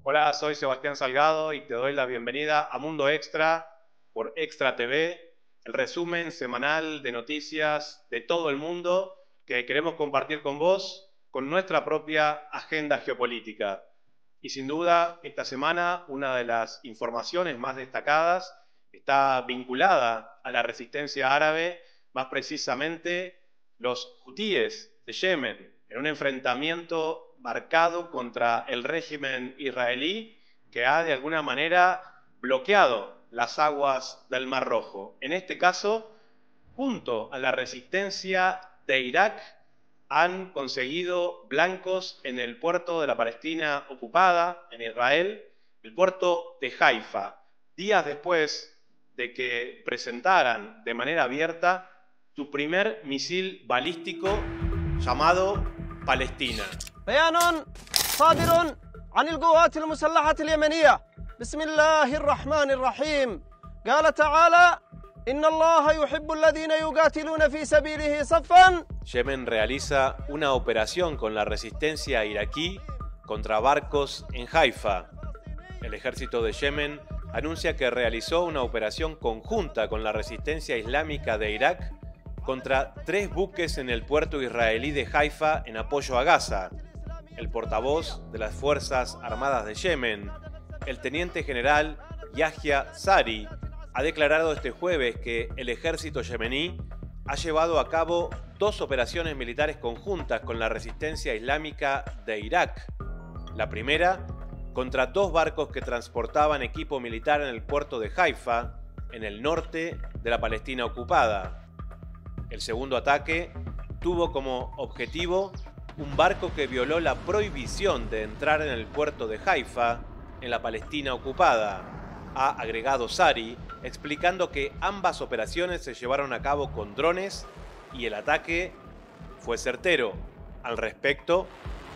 Hola, soy Sebastián Salgado y te doy la bienvenida a Mundo Extra por Extra TV, el resumen semanal de noticias de todo el mundo que queremos compartir con vos con nuestra propia agenda geopolítica. Y sin duda, esta semana una de las informaciones más destacadas está vinculada a la resistencia árabe, más precisamente los hutíes de Yemen, en un enfrentamiento marcado contra el régimen israelí que ha de alguna manera bloqueado las aguas del Mar Rojo. En este caso, junto a la resistencia de Irak, han conseguido blancos en el puerto de la Palestina ocupada, en Israel, el puerto de Haifa, días después de que presentaran de manera abierta su primer misil balístico llamado Palestina. بيان صادر عن القوات المسلحة اليمنية بسم الله الرحمن الرحيم قال تعالى إن الله يحب الذين يقاتلون في سبيله صفا. Yemen realiza una operación con la resistencia iraquí contra barcos en Haifa. El ejército de Yemen anuncia que realizó una operación conjunta con la resistencia islámica de Irak contra 3 buques en el puerto israelí de Haifa en apoyo a Gaza. El portavoz de las Fuerzas Armadas de Yemen, el teniente general Yahya Sari, ha declarado este jueves que el ejército yemení ha llevado a cabo 2 operaciones militares conjuntas con la resistencia islámica de Irak. La primera, contra 2 barcos que transportaban equipo militar en el puerto de Haifa, en el norte de la Palestina ocupada. El segundo ataque tuvo como objetivo un barco que violó la prohibición de entrar en el puerto de Haifa, en la Palestina ocupada, ha agregado Sari, explicando que ambas operaciones se llevaron a cabo con drones y el ataque fue certero. Al respecto,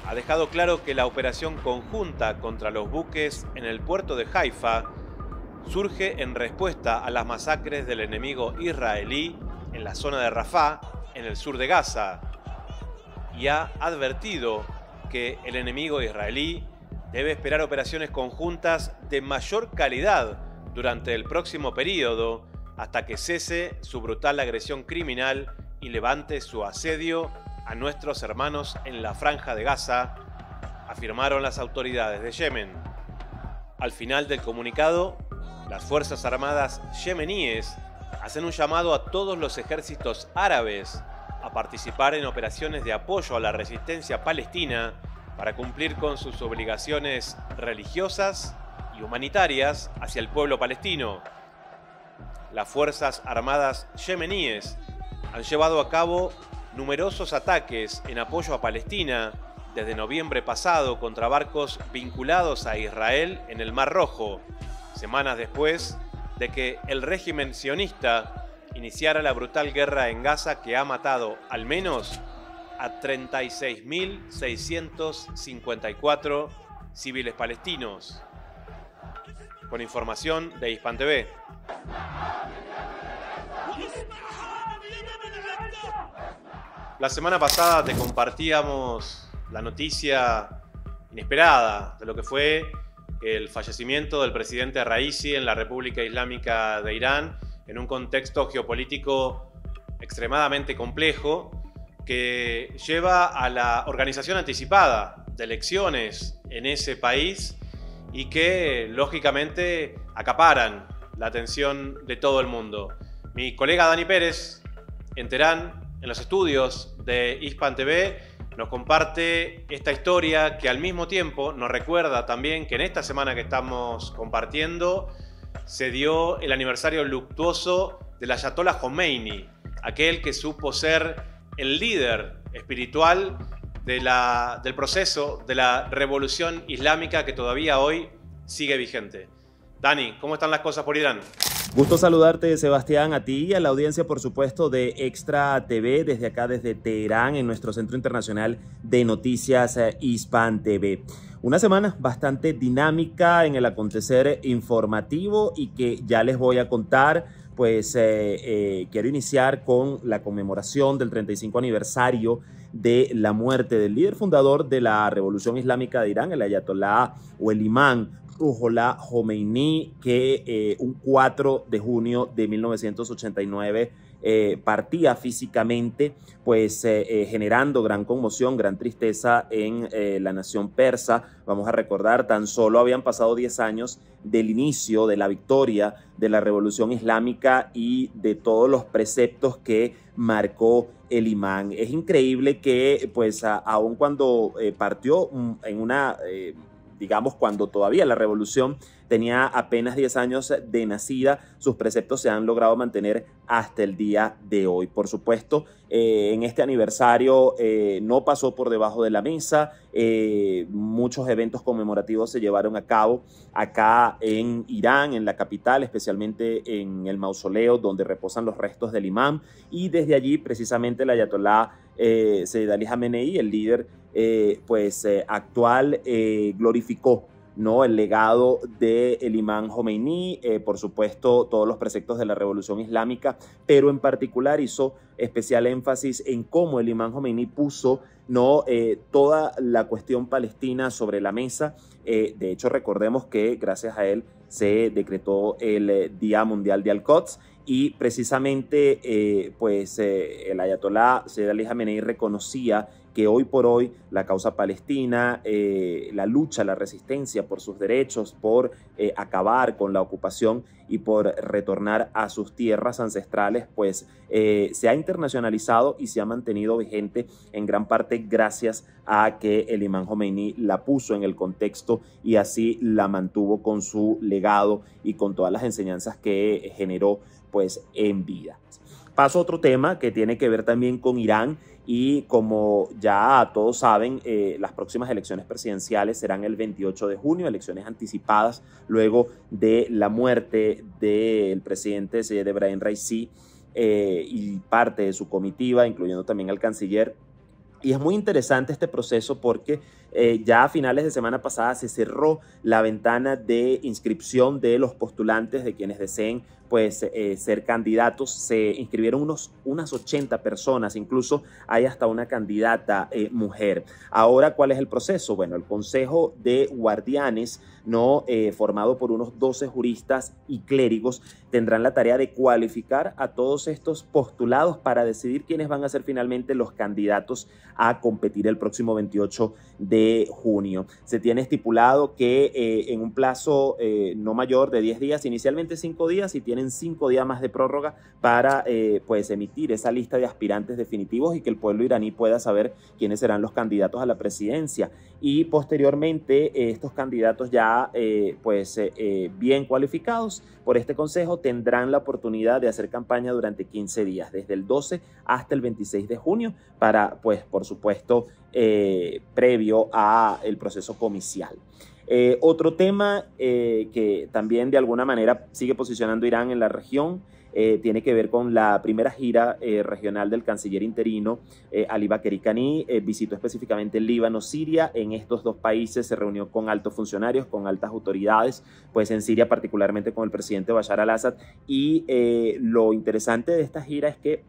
ha dejado claro que la operación conjunta contra los buques en el puerto de Haifa surge en respuesta a las masacres del enemigo israelí en la zona de Rafah, en el sur de Gaza, y ha advertido que el enemigo israelí debe esperar operaciones conjuntas de mayor calidad durante el próximo período hasta que cese su brutal agresión criminal y levante su asedio a nuestros hermanos en la Franja de Gaza, afirmaron las autoridades de Yemen. Al final del comunicado, las Fuerzas Armadas yemeníes hacen un llamado a todos los ejércitos árabes a participar en operaciones de apoyo a la resistencia palestina para cumplir con sus obligaciones religiosas y humanitarias hacia el pueblo palestino. Las Fuerzas Armadas yemeníes han llevado a cabo numerosos ataques en apoyo a Palestina desde noviembre pasado contra barcos vinculados a Israel en el Mar Rojo, semanas después de que el régimen sionista iniciara la brutal guerra en Gaza que ha matado al menos a 36.654 civiles palestinos. Con información de Hispan TV. La semana pasada te compartíamos la noticia inesperada de lo que fue el fallecimiento del presidente Raisi en la República Islámica de Irán, en un contexto geopolítico extremadamente complejo que lleva a la organización anticipada de elecciones en ese país y que lógicamente acaparan la atención de todo el mundo. Mi colega Dani Pérez en Teherán, en los estudios de Hispan TV, nos comparte esta historia que al mismo tiempo nos recuerda también que en esta semana que estamos compartiendo se dio el aniversario luctuoso del Ayatollah Khomeini, aquel que supo ser el líder espiritual del proceso de la revolución islámica que todavía hoy sigue vigente. Dani, ¿cómo están las cosas por Irán? Gusto saludarte, Sebastián, a ti y a la audiencia, por supuesto, de Extra TV, desde acá, desde Teherán, en nuestro Centro Internacional de Noticias Hispan TV. una semana bastante dinámica en el acontecer informativo y que ya les voy a contar. Pues quiero iniciar con la conmemoración del 35 aniversario de la muerte del líder fundador de la Revolución Islámica de Irán, el ayatolá o el imán Ruhollah Khomeini, que un 4 de junio de 1989 partía físicamente, pues generando gran conmoción, gran tristeza en la nación persa. Vamos a recordar, tan solo habían pasado 10 años del inicio de la victoria de la Revolución Islámica y de todos los preceptos que marcó el imán. Es increíble que, pues, aun cuando partió en una... digamos, cuando todavía la revolución tenía apenas 10 años de nacida, sus preceptos se han logrado mantener hasta el día de hoy. Por supuesto, en este aniversario no pasó por debajo de la mesa. Muchos eventos conmemorativos se llevaron a cabo acá en Irán, en la capital, especialmente en el mausoleo donde reposan los restos del imán. Y desde allí, precisamente, el ayatolá Sayyid Ali Khamenei, el líder actual, glorificó, ¿no?, el legado del imán Khomeini, por supuesto todos los preceptos de la Revolución Islámica, pero en particular hizo especial énfasis en cómo el imán Khomeini puso, ¿no?, toda la cuestión palestina sobre la mesa. De hecho, recordemos que gracias a él se decretó el Día Mundial de Al-Quds, y precisamente el ayatolá Sayyid Ali Khamenei reconocía que hoy por hoy la causa palestina, la lucha, la resistencia por sus derechos, por acabar con la ocupación y por retornar a sus tierras ancestrales, pues se ha internacionalizado y se ha mantenido vigente en gran parte gracias a que el imán Khomeini la puso en el contexto y así la mantuvo con su legado y con todas las enseñanzas que generó, pues, en vida. Paso a otro tema que tiene que ver también con Irán. Y como ya todos saben, las próximas elecciones presidenciales serán el 28 de junio, elecciones anticipadas luego de la muerte del presidente Sayyid Ebrahim Raisi y parte de su comitiva, incluyendo también al canciller. Y es muy interesante este proceso porque ya a finales de semana pasada se cerró la ventana de inscripción de los postulantes, de quienes deseen, pues, ser candidatos. Se inscribieron unas 80 personas, incluso hay hasta una candidata mujer. Ahora, ¿cuál es el proceso? Bueno, el Consejo de Guardianes, ¿no?, formado por unos 12 juristas y clérigos, tendrán la tarea de cualificar a todos estos postulados para decidir quiénes van a ser finalmente los candidatos a competir el próximo 28 de junio. Se tiene estipulado que en un plazo no mayor de 10 días, inicialmente 5 días, y tienen 5 días más de prórroga para pues emitir esa lista de aspirantes definitivos y que el pueblo iraní pueda saber quiénes serán los candidatos a la presidencia. Y posteriormente estos candidatos ya bien cualificados por este consejo tendrán la oportunidad de hacer campaña durante 15 días, desde el 12 hasta el 26 de junio, para, pues, por supuesto, previo a el proceso comicial. Otro tema que también de alguna manera sigue posicionando Irán en la región tiene que ver con la primera gira regional del canciller interino Ali Bagheri Kani. Visitó específicamente el Líbano, Siria. En estos dos países se reunió con altos funcionarios, con altas autoridades, pues en Siria particularmente con el presidente Bashar al-Assad. Y lo interesante de esta gira es que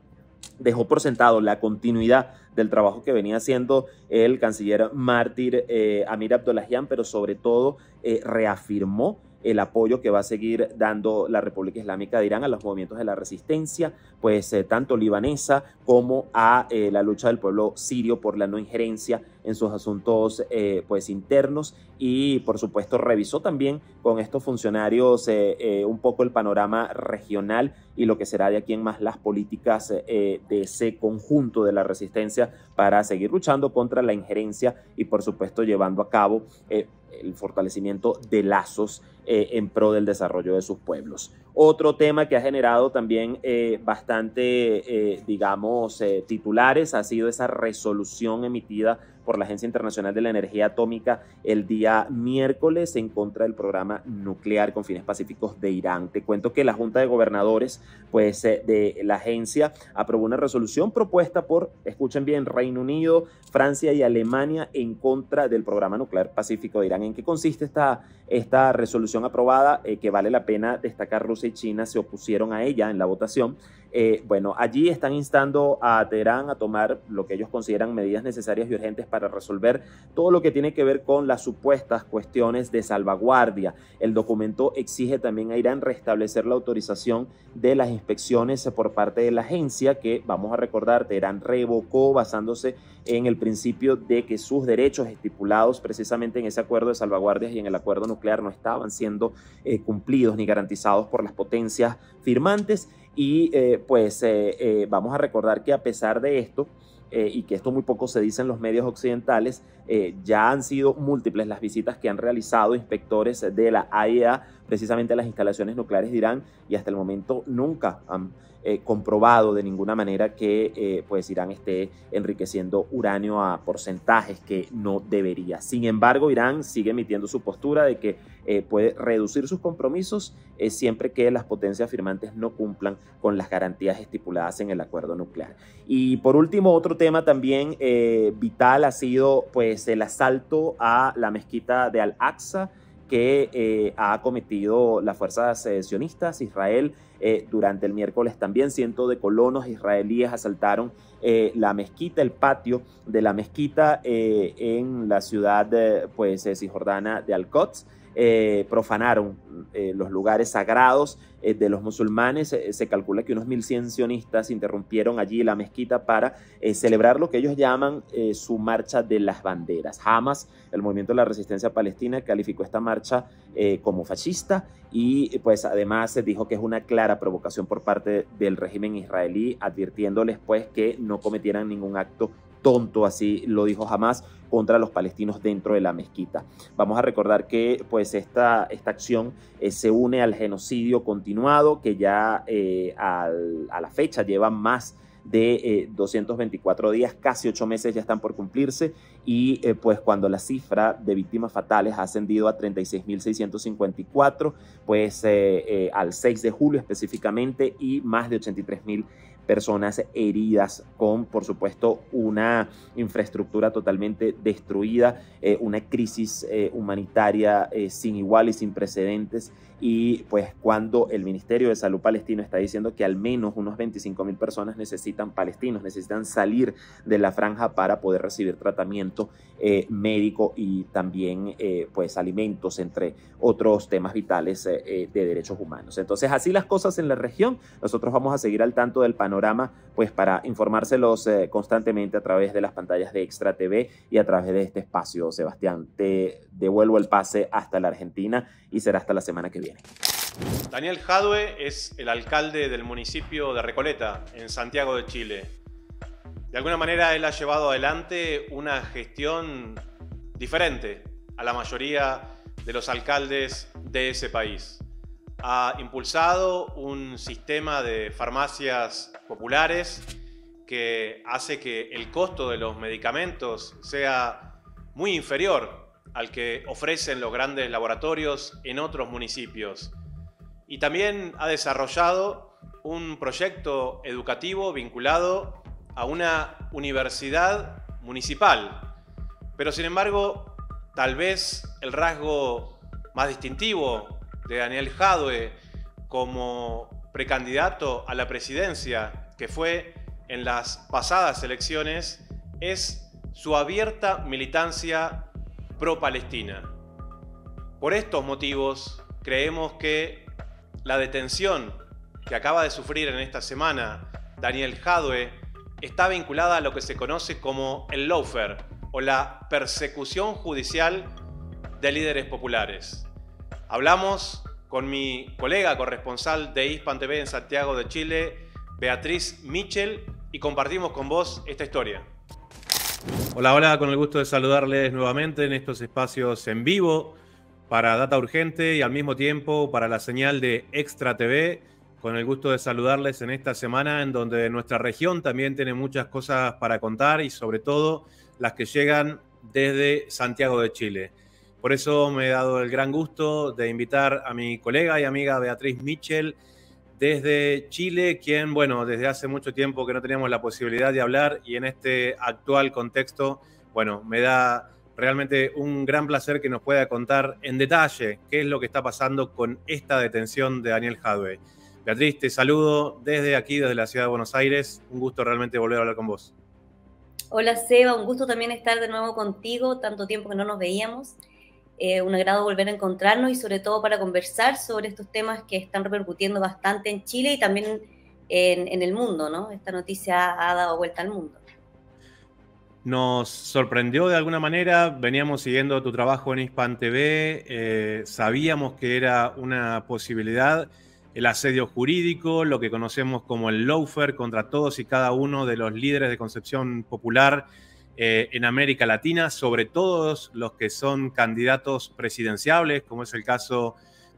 dejó por sentado la continuidad del trabajo que venía haciendo el canciller mártir Amir Abdollahian, pero sobre todo reafirmó el apoyo que va a seguir dando la República Islámica de Irán a los movimientos de la resistencia, pues tanto libanesa como a la lucha del pueblo sirio por la no injerencia en sus asuntos pues internos. Y por supuesto revisó también con estos funcionarios un poco el panorama regional y lo que será de aquí en más las políticas de ese conjunto de la resistencia para seguir luchando contra la injerencia y por supuesto llevando a cabo el fortalecimiento de lazos en pro del desarrollo de sus pueblos. Otro tema que ha generado también bastante, titulares ha sido esa resolución emitida por la Agencia Internacional de la Energía Atómica el día miércoles en contra del programa nuclear con fines pacíficos de Irán. Te cuento que la Junta de Gobernadores pues, de la agencia aprobó una resolución propuesta por, escuchen bien, Reino Unido, Francia y Alemania en contra del programa nuclear pacífico de Irán. ¿En qué consiste esta resolución aprobada? Que vale la pena destacar, Rusia y China se opusieron a ella en la votación. Bueno, allí están instando a Teherán a tomar lo que ellos consideran medidas necesarias y urgentes para resolver todo lo que tiene que ver con las supuestas cuestiones de salvaguardia. El documento exige también a Irán restablecer la autorización de las inspecciones por parte de la agencia que, vamos a recordar, Teherán revocó basándose en el principio de que sus derechos estipulados precisamente en ese acuerdo de salvaguardias y en el acuerdo nuclear no estaban siendo cumplidos ni garantizados por las potencias firmantes. Y vamos a recordar que a pesar de esto, y que esto muy poco se dice en los medios occidentales, ya han sido múltiples las visitas que han realizado inspectores de la AIEA precisamente a las instalaciones nucleares de Irán y hasta el momento nunca han comprobado de ninguna manera que Irán esté enriqueciendo uranio a porcentajes que no debería. Sin embargo, Irán sigue emitiendo su postura de que puede reducir sus compromisos siempre que las potencias firmantes no cumplan con las garantías estipuladas en el acuerdo nuclear. Y por último, otro tema también vital ha sido pues el asalto a la mezquita de Al-Aqsa que ha cometido las fuerzas sionistas. Israel durante el miércoles también cientos de colonos israelíes asaltaron la mezquita, el patio de la mezquita en la ciudad cisjordana de Al-Quds. Profanaron los lugares sagrados de los musulmanes. Se calcula que unos 1.100 sionistas interrumpieron allí la mezquita para celebrar lo que ellos llaman su marcha de las banderas. Hamas, el movimiento de la resistencia palestina, calificó esta marcha como fascista y pues además se dijo que es una clara provocación por parte del régimen israelí, advirtiéndoles pues que no cometieran ningún acto tonto, así lo dijo Hamas, contra los palestinos dentro de la mezquita. Vamos a recordar que pues esta acción se une al genocidio continuado que ya a la fecha lleva más de 224 días, casi 8 meses ya están por cumplirse y pues cuando la cifra de víctimas fatales ha ascendido a 36.654, pues al 6 de julio específicamente y más de 83.000 personas heridas con, por supuesto, una infraestructura totalmente destruida, una crisis humanitaria sin igual y sin precedentes. Y pues cuando el Ministerio de Salud palestino está diciendo que al menos unos 25.000 personas palestinos necesitan salir de la franja para poder recibir tratamiento médico y también pues alimentos, entre otros temas vitales de derechos humanos. Entonces así las cosas en la región. Nosotros vamos a seguir al tanto del panorama pues para informárselos constantemente a través de las pantallas de Extra TV y a través de este espacio. Sebastián, te devuelvo el pase hasta la Argentina y será hasta la semana que viene. Daniel Jadue es el alcalde del municipio de Recoleta, en Santiago de Chile. De alguna manera él ha llevado adelante una gestión diferente a la mayoría de los alcaldes de ese país. Ha impulsado un sistema de farmacias populares que hace que el costo de los medicamentos sea muy inferior al que ofrecen los grandes laboratorios en otros municipios. Y también ha desarrollado un proyecto educativo vinculado a una universidad municipal. Pero sin embargo, tal vez el rasgo más distintivo de Daniel Jadue como precandidato a la presidencia, que fue en las pasadas elecciones, es su abierta militancia pro-Palestina. Por estos motivos, creemos que la detención que acaba de sufrir en esta semana Daniel Jadue está vinculada a lo que se conoce como el lawfare o la persecución judicial de líderes populares. Hablamos con mi colega corresponsal de Hispan TV en Santiago de Chile, Beatriz Michel, y compartimos con vos esta historia. Hola, hola, con el gusto de saludarles nuevamente en estos espacios en vivo para Data Urgente y al mismo tiempo para la señal de Extra TV, con el gusto de saludarles en esta semana en donde nuestra región también tiene muchas cosas para contar y sobre todo las que llegan desde Santiago de Chile. Por eso me he dado el gran gusto de invitar a mi colega y amiga Beatriz Mitchell desde Chile, quien, bueno, desde hace mucho tiempo que no teníamos la posibilidad de hablar y en este actual contexto, bueno, me da realmente un gran placer que nos pueda contar en detalle qué es lo que está pasando con esta detención de Daniel Jadwe. Beatriz, te saludo desde aquí, desde la ciudad de Buenos Aires. Un gusto realmente volver a hablar con vos. Hola Seba, un gusto también estar de nuevo contigo, tanto tiempo que no nos veíamos. Un agrado volver a encontrarnos y sobre todo para conversar sobre estos temas que están repercutiendo bastante en Chile y también en el mundo, ¿no? Esta noticia ha dado vuelta al mundo. Nos sorprendió de alguna manera, veníamos siguiendo tu trabajo en Hispan TV, sabíamos que era una posibilidad, el asedio jurídico, lo que conocemos como el lawfare contra todos y cada uno de los líderes de concepción popular en América Latina, sobre todos los que son candidatos presidenciables, como es el caso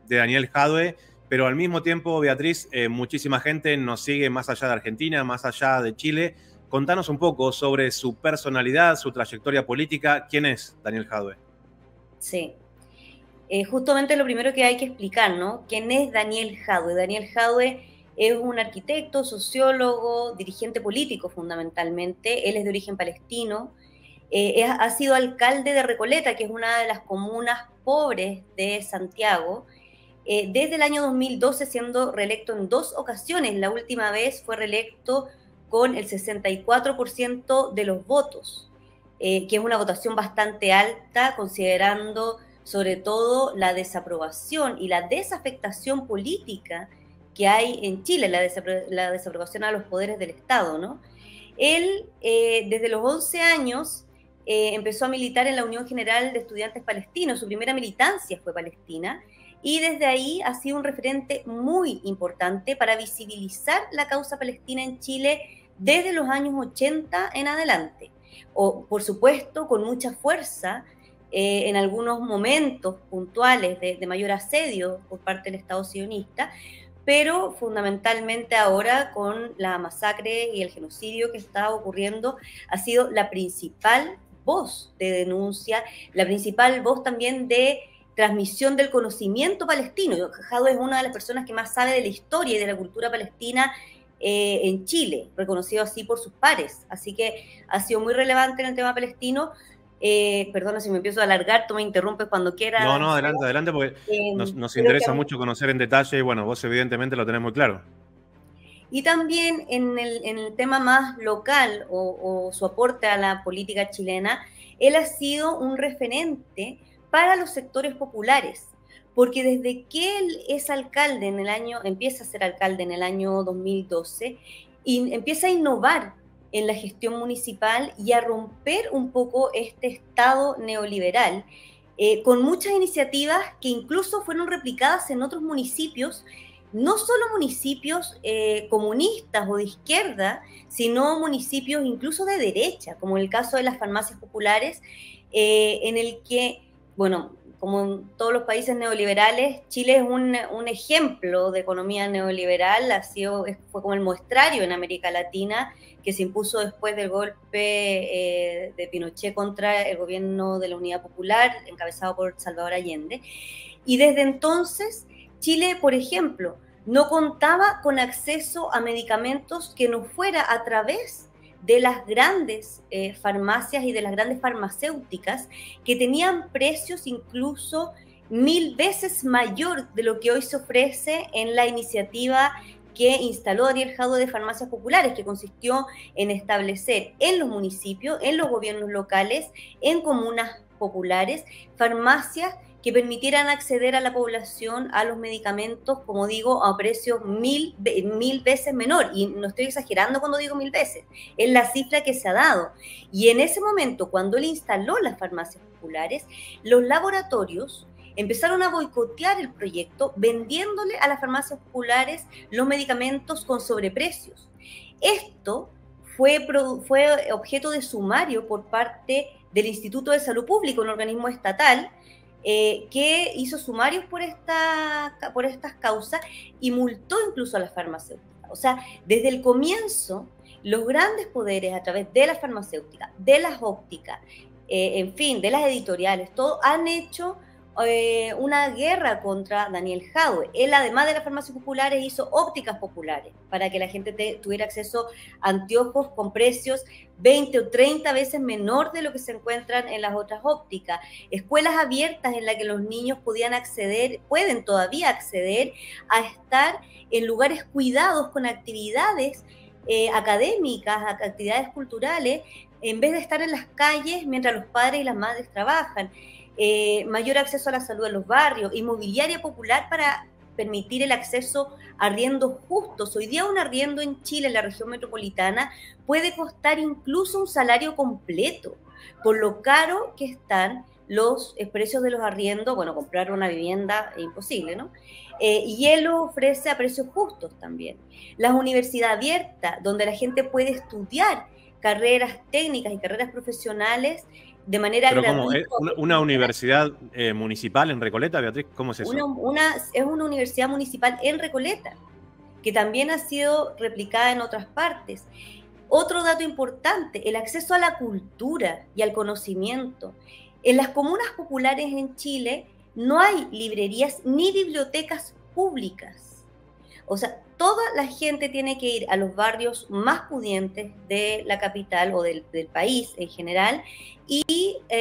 de Daniel Jadwe, pero al mismo tiempo, Beatriz, muchísima gente nos sigue más allá de Argentina, más allá de Chile. Contanos un poco sobre su personalidad, su trayectoria política. ¿Quién es Daniel Jadwe? Sí, justamente lo primero que hay que explicar, ¿no? ¿Quién es Daniel Jadwe? Daniel Jadwe es un arquitecto, sociólogo, dirigente político fundamentalmente. Él es de origen palestino. Ha sido alcalde de Recoleta, que es una de las comunas pobres de Santiago, desde el año 2012, siendo reelecto en 2 ocasiones. La última vez fue reelecto con el 64% de los votos, que es una votación bastante alta, considerando sobre todo la desaprobación y la desafectación política que hay en Chile, la desaprobación a los poderes del Estado, ¿no? Él, desde los 11 años, empezó a militar en la Unión General de Estudiantes Palestinos. Su primera militancia fue palestina, y desde ahí ha sido un referente muy importante para visibilizar la causa palestina en Chile desde los años 80 en adelante. O, por supuesto, con mucha fuerza, en algunos momentos puntuales de mayor asedio por parte del Estado sionista, pero fundamentalmente ahora con la masacre y el genocidio que está ocurriendo, ha sido la principal voz de denuncia, la principal voz también de transmisión del conocimiento palestino. Jadwe es una de las personas que más sabe de la historia y de la cultura palestina en Chile, reconocido así por sus pares. Así que ha sido muy relevante en el tema palestino. Perdona si me empiezo a alargar, tú me interrumpes cuando quieras. No, adelante, porque nos interesa mucho conocer en detalle y bueno, vos evidentemente lo tenés muy claro. Y también en el tema más local o su aporte a la política chilena, él ha sido un referente para los sectores populares, porque desde que él es alcalde empieza a ser alcalde en el año 2012, y empieza a innovar en la gestión municipal y a romper un poco este estado neoliberal, con muchas iniciativas que incluso fueron replicadas en otros municipios, no solo municipios comunistas o de izquierda, sino municipios incluso de derecha, como el caso de las farmacias populares, en el que, bueno, como en todos los países neoliberales, Chile es un ejemplo de economía neoliberal, fue como el muestrario en América Latina, que se impuso después del golpe de Pinochet contra el gobierno de la Unidad Popular, encabezado por Salvador Allende. Y desde entonces, Chile, por ejemplo, no contaba con acceso a medicamentos que no fuera a través de las grandes farmacias y de las grandes farmacéuticas, que tenían precios incluso 1000 veces mayor de lo que hoy se ofrece en la iniciativa que instaló Daniel Jadwe de Farmacias Populares, que consistió en establecer en los municipios, en los gobiernos locales, en comunas populares, farmacias que permitieran acceder a la población a los medicamentos, como digo, a precios 1000 veces menor. Y no estoy exagerando cuando digo 1000 veces, es la cifra que se ha dado. Y en ese momento, cuando él instaló las farmacias populares, los laboratorios empezaron a boicotear el proyecto, vendiéndole a las farmacias populares los medicamentos con sobreprecios. Esto fue objeto de sumario por parte del Instituto de Salud Pública, un organismo estatal, que hizo sumarios por estas causas y multó incluso a las farmacéuticas. O sea, desde el comienzo, los grandes poderes a través de las farmacéuticas, de las ópticas, en fin, de las editoriales, todo han hecho una guerra contra Daniel Jadwe. Él, además de las farmacias populares, hizo ópticas populares para que la gente tuviera acceso a anteojos con precios 20 o 30 veces menor de lo que se encuentran en las otras ópticas. Escuelas abiertas en las que los niños podían acceder, pueden todavía acceder a estar en lugares cuidados con actividades académicas, actividades culturales, en vez de estar en las calles mientras los padres y las madres trabajan. Mayor acceso a la salud en los barrios, inmobiliaria popular para permitir el acceso a arriendos justos. Hoy día un arriendo en Chile, en la región metropolitana, puede costar incluso un salario completo, por lo caro que están los precios de los arriendos. Bueno, comprar una vivienda es imposible, ¿no? Y él lo ofrece a precios justos también. Las universidades abiertas, donde la gente puede estudiar carreras técnicas y carreras profesionales de manera gratuita. ¿Pero cómo? ¿Una universidad municipal en Recoleta, Beatriz? ¿Cómo es eso? Es una universidad municipal en Recoleta, que también ha sido replicada en otras partes. Otro dato importante, el acceso a la cultura y al conocimiento. En las comunas populares en Chile no hay librerías ni bibliotecas públicas. O sea, toda la gente tiene que ir a los barrios más pudientes de la capital o del país en general,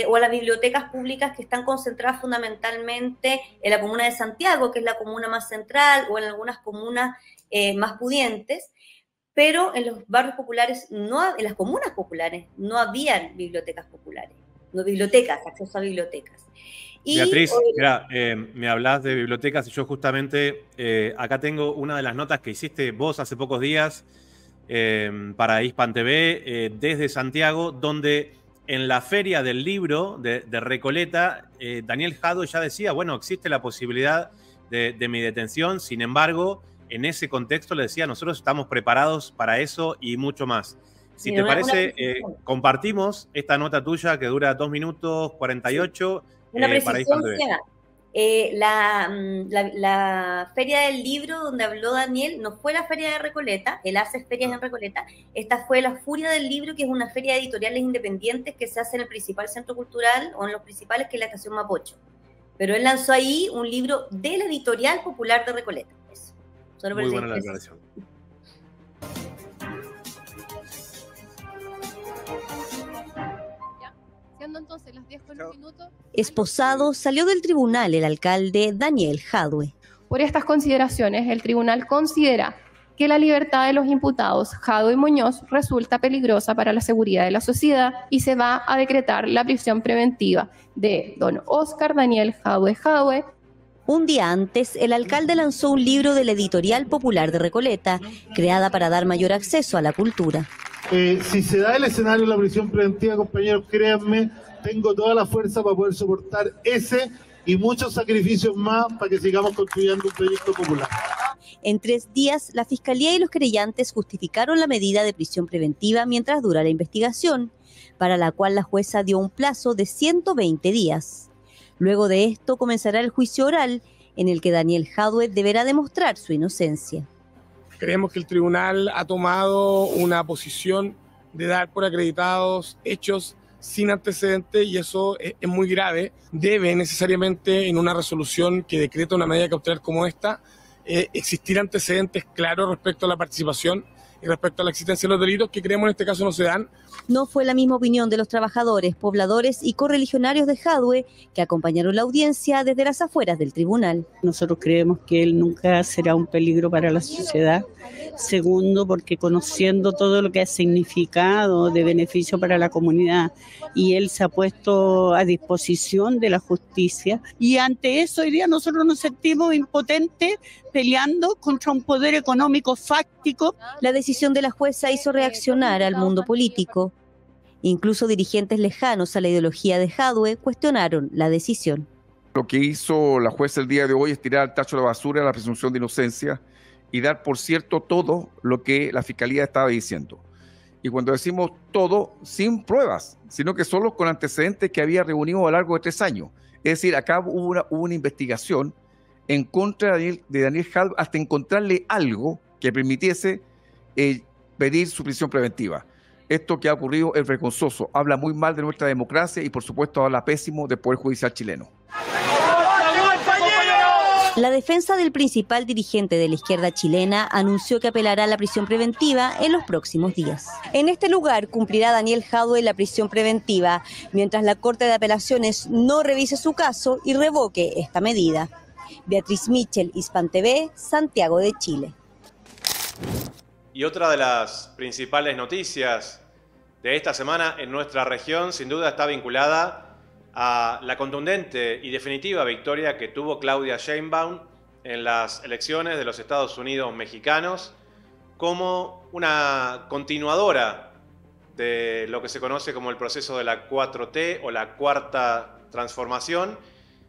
o a las bibliotecas públicas que están concentradas fundamentalmente en la comuna de Santiago, que es la comuna más central, o en algunas comunas más pudientes, pero en los barrios populares, en las comunas populares, no habían bibliotecas populares, no bibliotecas, acceso a bibliotecas. Beatriz, mira, me hablas de bibliotecas y yo justamente acá tengo una de las notas que hiciste vos hace pocos días para Hispan TV desde Santiago, donde en la feria del libro de Recoleta, Daniel Jadwe ya decía, bueno, existe la posibilidad de mi detención, sin embargo, en ese contexto le decía, nosotros estamos preparados para eso y mucho más. Si te parece, compartimos esta nota tuya que dura 2 minutos 48. Una precisión, la feria del libro donde habló Daniel no fue la feria de Recoleta, él hace ferias en Recoleta, esta fue la Furia del Libro, que es una feria de editoriales independientes que se hace en el principal centro cultural o en los principales, que es la Estación Mapocho. Pero él lanzó ahí un libro de la Editorial Popular de Recoleta. Eso. Muy buena la declaración. Entonces, las 10:1 minutos. Esposado, salió del tribunal el alcalde Daniel Jadwe. Por estas consideraciones, el tribunal considera que la libertad de los imputados Jadwe y Muñoz resulta peligrosa para la seguridad de la sociedad y se va a decretar la prisión preventiva de don Óscar Daniel Jadwe. Un día antes, el alcalde lanzó un libro de la Editorial Popular de Recoleta, creada para dar mayor acceso a la cultura. Si se da el escenario de la prisión preventiva, compañeros, créanme, tengo toda la fuerza para poder soportar ese y muchos sacrificios más para que sigamos construyendo un proyecto popular. En 3 días, la Fiscalía y los querellantes justificaron la medida de prisión preventiva mientras dura la investigación, para la cual la jueza dio un plazo de 120 días. Luego de esto comenzará el juicio oral, en el que Daniel Jadwe deberá demostrar su inocencia. Creemos que el tribunal ha tomado una posición de dar por acreditados hechos sin antecedentes y eso es muy grave. Debe necesariamente en una resolución que decreta una medida cautelar como esta existir antecedentes claros respecto a la participación y respecto a la existencia de los delitos que creemos en este caso no se dan. No fue la misma opinión de los trabajadores, pobladores y correligionarios de Jadwe que acompañaron la audiencia desde las afueras del tribunal. Nosotros creemos que él nunca será un peligro para la sociedad. Segundo, porque conociendo todo lo que ha significado de beneficio para la comunidad y él se ha puesto a disposición de la justicia y ante eso hoy día nosotros nos sentimos impotentes peleando contra un poder económico fáctico. La decisión de la jueza hizo reaccionar al mundo político. Incluso dirigentes lejanos a la ideología de Jadwe cuestionaron la decisión. Lo que hizo la jueza el día de hoy es tirar al tacho de la basura la presunción de inocencia y dar por cierto todo lo que la Fiscalía estaba diciendo. Y cuando decimos todo, sin pruebas, sino que solo con antecedentes que había reunido a lo largo de 3 años. Es decir, acá hubo una investigación en contra de Daniel Jadwe hasta encontrarle algo que permitiese pedir su prisión preventiva. Esto que ha ocurrido es vergonzoso, habla muy mal de nuestra democracia y por supuesto habla pésimo del Poder Judicial chileno. La defensa del principal dirigente de la izquierda chilena anunció que apelará a la prisión preventiva en los próximos días. En este lugar cumplirá Daniel Jadue la prisión preventiva, mientras la Corte de Apelaciones no revise su caso y revoque esta medida. Beatriz Mitchell, Hispan TV, Santiago de Chile. Y otra de las principales noticias de esta semana en nuestra región, sin duda, está vinculada a la contundente y definitiva victoria que tuvo Claudia Sheinbaum en las elecciones de los Estados Unidos mexicanos como una continuadora de lo que se conoce como el proceso de la 4T o la Cuarta Transformación,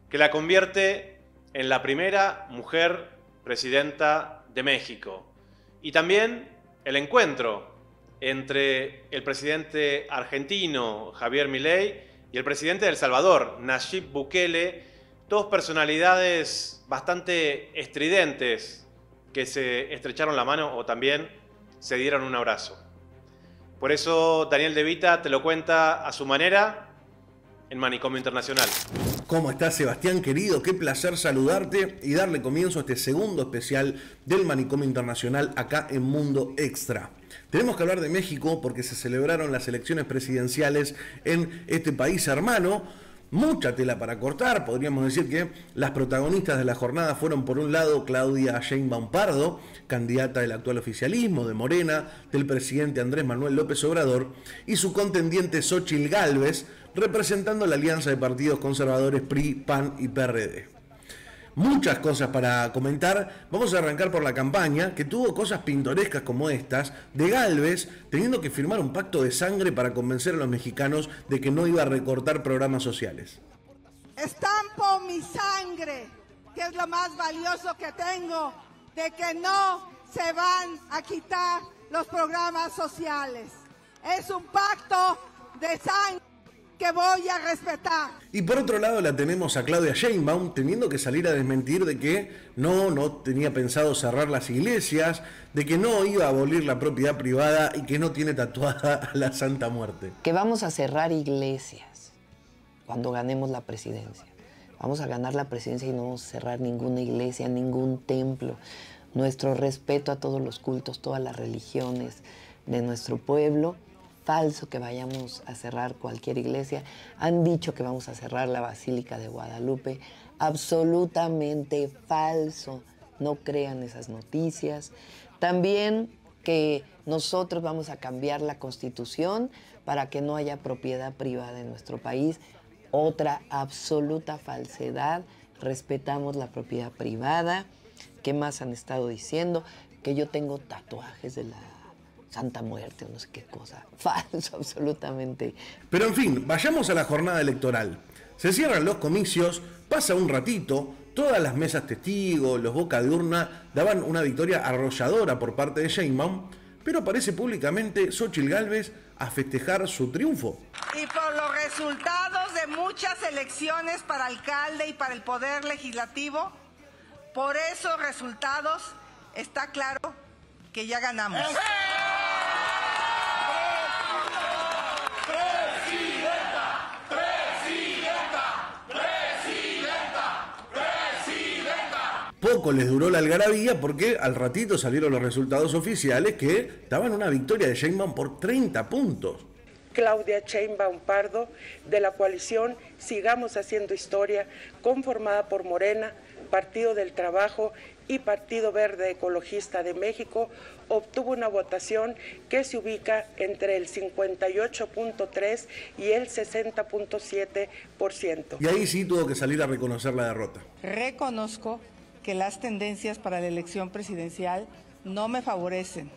que la convierte en la primera mujer presidenta de México. Y también el encuentro entre el presidente argentino Javier Milei y el presidente de El Salvador, Nayib Bukele, dos personalidades bastante estridentes que se estrecharon la mano o también se dieron un abrazo. Por eso Daniel De Vita te lo cuenta a su manera en Manicomio Internacional. ¿Cómo estás, Sebastián, querido? Qué placer saludarte y darle comienzo a este segundo especial del Manicomio Internacional acá en Mundo Extra. Tenemos que hablar de México porque se celebraron las elecciones presidenciales en este país hermano. Mucha tela para cortar, podríamos decir que las protagonistas de la jornada fueron por un lado Claudia Sheinbaum Pardo, candidata del actual oficialismo de Morena, del presidente Andrés Manuel López Obrador, y su contendiente Xóchitl Gálvez, representando la alianza de partidos conservadores PRI, PAN y PRD. Muchas cosas para comentar. Vamos a arrancar por la campaña, que tuvo cosas pintorescas como estas, de Gálvez teniendo que firmar un pacto de sangre para convencer a los mexicanos de que no iba a recortar programas sociales. Estampo mi sangre, que es lo más valioso que tengo, de que no se van a quitar los programas sociales. Es un pacto de sangre que voy a respetar. Y por otro lado la tenemos a Claudia Sheinbaum teniendo que salir a desmentir de que no tenía pensado cerrar las iglesias, de que no iba a abolir la propiedad privada y que no tiene tatuada a la Santa Muerte. Que vamos a cerrar iglesias cuando ganemos la presidencia. Vamos a ganar la presidencia y no vamos a cerrar ninguna iglesia, ningún templo. Nuestro respeto a todos los cultos, todas las religiones de nuestro pueblo. Falso que vayamos a cerrar cualquier iglesia. Han dicho que vamos a cerrar la Basílica de Guadalupe. Absolutamente falso. No crean esas noticias. También que nosotros vamos a cambiar la Constitución para que no haya propiedad privada en nuestro país. Otra absoluta falsedad. Respetamos la propiedad privada. ¿Qué más han estado diciendo? Que yo tengo tatuajes de la Santa Muerte o no sé qué cosa. Falso, absolutamente. Pero en fin, vayamos a la jornada electoral. Se cierran los comicios, pasa un ratito, todas las mesas testigos, los boca de urna daban una victoria arrolladora por parte de Sheinbaum, pero aparece públicamente Xóchitl Gálvez a festejar su triunfo. Y por los resultados de muchas elecciones para alcalde y para el Poder Legislativo, por esos resultados está claro que ya ganamos. Poco les duró la algarabía porque al ratito salieron los resultados oficiales que daban una victoria de Sheinbaum por 30 puntos. Claudia Sheinbaum Pardo, de la coalición Sigamos Haciendo Historia, conformada por Morena, Partido del Trabajo y Partido Verde Ecologista de México, obtuvo una votación que se ubica entre el 58.3 y el 60.7%. Y ahí sí tuvo que salir a reconocer la derrota. Reconozco que las tendencias para la elección presidencial no me favorecen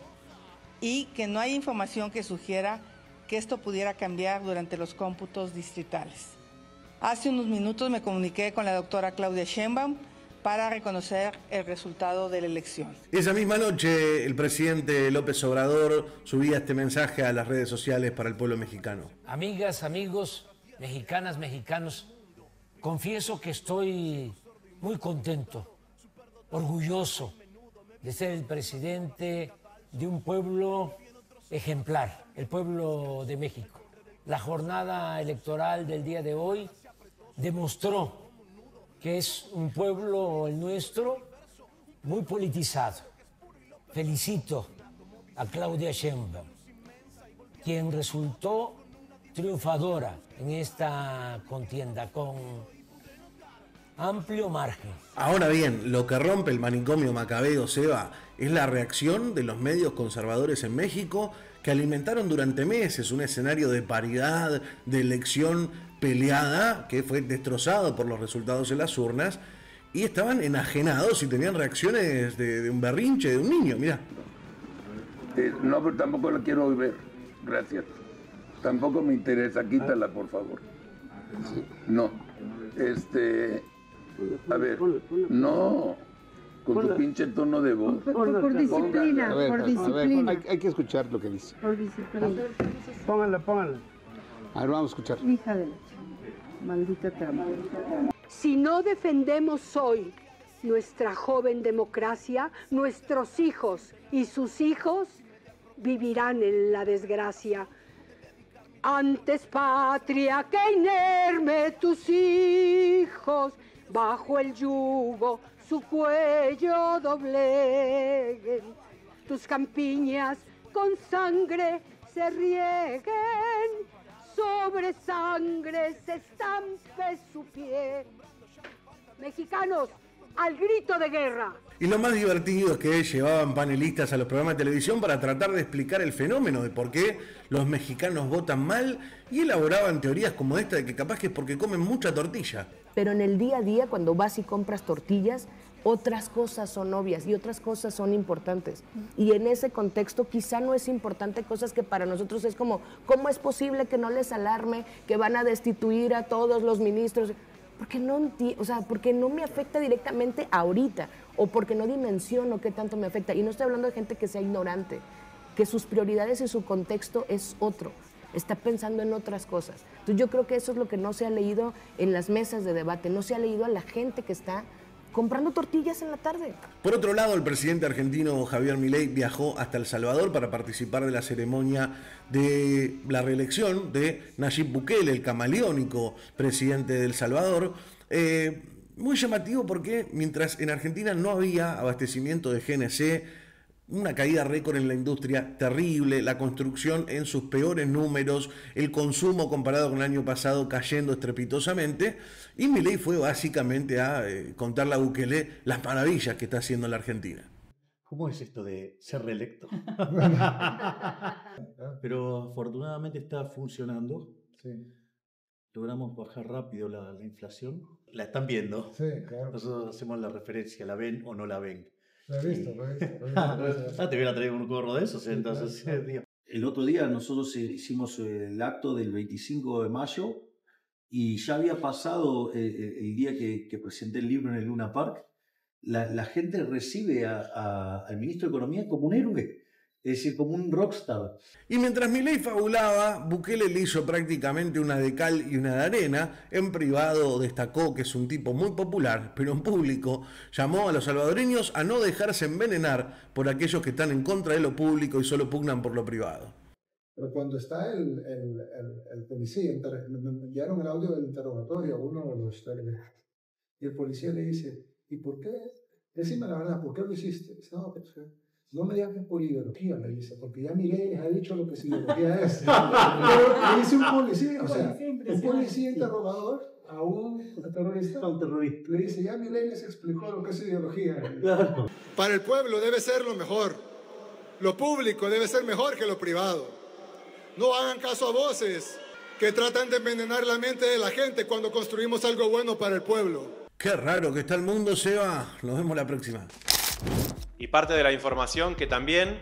y que no hay información que sugiera que esto pudiera cambiar durante los cómputos distritales. Hace unos minutos me comuniqué con la doctora Claudia Sheinbaum para reconocer el resultado de la elección. Esa misma noche el presidente López Obrador subía este mensaje a las redes sociales para el pueblo mexicano. Amigas, amigos, mexicanas, mexicanos, confieso que estoy muy contento, orgulloso de ser el presidente de un pueblo ejemplar, el pueblo de México. La jornada electoral del día de hoy demostró que es un pueblo, el nuestro, muy politizado. Felicito a Claudia Sheinbaum, quien resultó triunfadora en esta contienda con amplio margen. Ahora bien, lo que rompe el manicomio macabeo, Seba, es la reacción de los medios conservadores en México, que alimentaron durante meses un escenario de paridad, de elección peleada, que fue destrozado por los resultados en las urnas, y estaban enajenados y tenían reacciones de un berrinche de un niño, mirá. No, pero tampoco la quiero ver, gracias. Tampoco me interesa, quítala, por favor. No, a ver, no, con tu pinche tono de voz. Por disciplina, A ver, por disciplina. hay que escuchar lo que dice. Por disciplina. Pónganla. A ver, vamos a escuchar. Hija de la maldita trama. Si no defendemos hoy nuestra joven democracia, nuestros hijos y sus hijos vivirán en la desgracia. Antes patria que inerme tus hijos, bajo el yugo su cuello dobleguen, tus campiñas con sangre se rieguen, sobre sangre se estampe su pie. Mexicanos, al grito de guerra. Y lo más divertido es que llevaban panelistas a los programas de televisión para tratar de explicar el fenómeno de por qué los mexicanos votan mal y elaboraban teorías como esta de que capaz que es porque comen mucha tortilla. Pero en el día a día, cuando vas y compras tortillas, otras cosas son obvias y otras cosas son importantes. Y en ese contexto quizá no es importante cosas que para nosotros es como, ¿cómo es posible que no les alarme que van a destituir a todos los ministros? Porque porque no me afecta directamente ahorita o porque no dimensiono qué tanto me afecta. Y no estoy hablando de gente que sea ignorante, que sus prioridades y su contexto es otro. Está pensando en otras cosas. Entonces yo creo que eso es lo que no se ha leído en las mesas de debate, no se ha leído a la gente que está comprando tortillas en la tarde. Por otro lado, el presidente argentino Javier Milei viajó hasta El Salvador para participar de la ceremonia de la reelección de Nayib Bukele, el camaleónico presidente de El Salvador. Muy llamativo porque mientras en Argentina no había abastecimiento de GNC, una caída récord en la industria terrible, la construcción en sus peores números, el consumo comparado con el año pasado cayendo estrepitosamente, y Milei fue básicamente a contarle a Bukele las maravillas que está haciendo en la Argentina. ¿Cómo es esto de ser reelecto? Pero afortunadamente está funcionando. Sí. Logramos bajar rápido la inflación. La están viendo. Sí, claro. Nosotros hacemos la referencia, ¿la ven o no la ven? Lo he visto. Te hubiera traído un gorro de esos, entonces. Claro. El otro día nosotros hicimos el acto del 25 de mayo y ya había pasado el día que presenté el libro en el Luna Park. La gente recibe al ministro de Economía como un héroe. Es decir, como un rockstar. Y mientras Milei fabulaba, Bukele le hizo prácticamente una de cal y una de arena. En privado destacó que es un tipo muy popular, pero en público llamó a los salvadoreños a no dejarse envenenar por aquellos que están en contra de lo público y solo pugnan por lo privado. Pero cuando está el policía, me enviaron el audio del interrogatorio a uno de los y el policía le dice, ¿y por qué? Decime la verdad, ¿por qué lo hiciste? Dice, no me digas que es por ideología, me dice, porque ya Milei les ha dicho lo que es ideología es. Pero le dice un policía, o sea, un policía interrogador a un terrorista, le dice, ya Milei les explicó lo que es ideología. Claro. Para el pueblo debe ser lo mejor. Lo público debe ser mejor que lo privado. No hagan caso a voces que tratan de envenenar la mente de la gente cuando construimos algo bueno para el pueblo. Qué raro que está el mundo, Seba. Nos vemos la próxima. Y parte de la información que también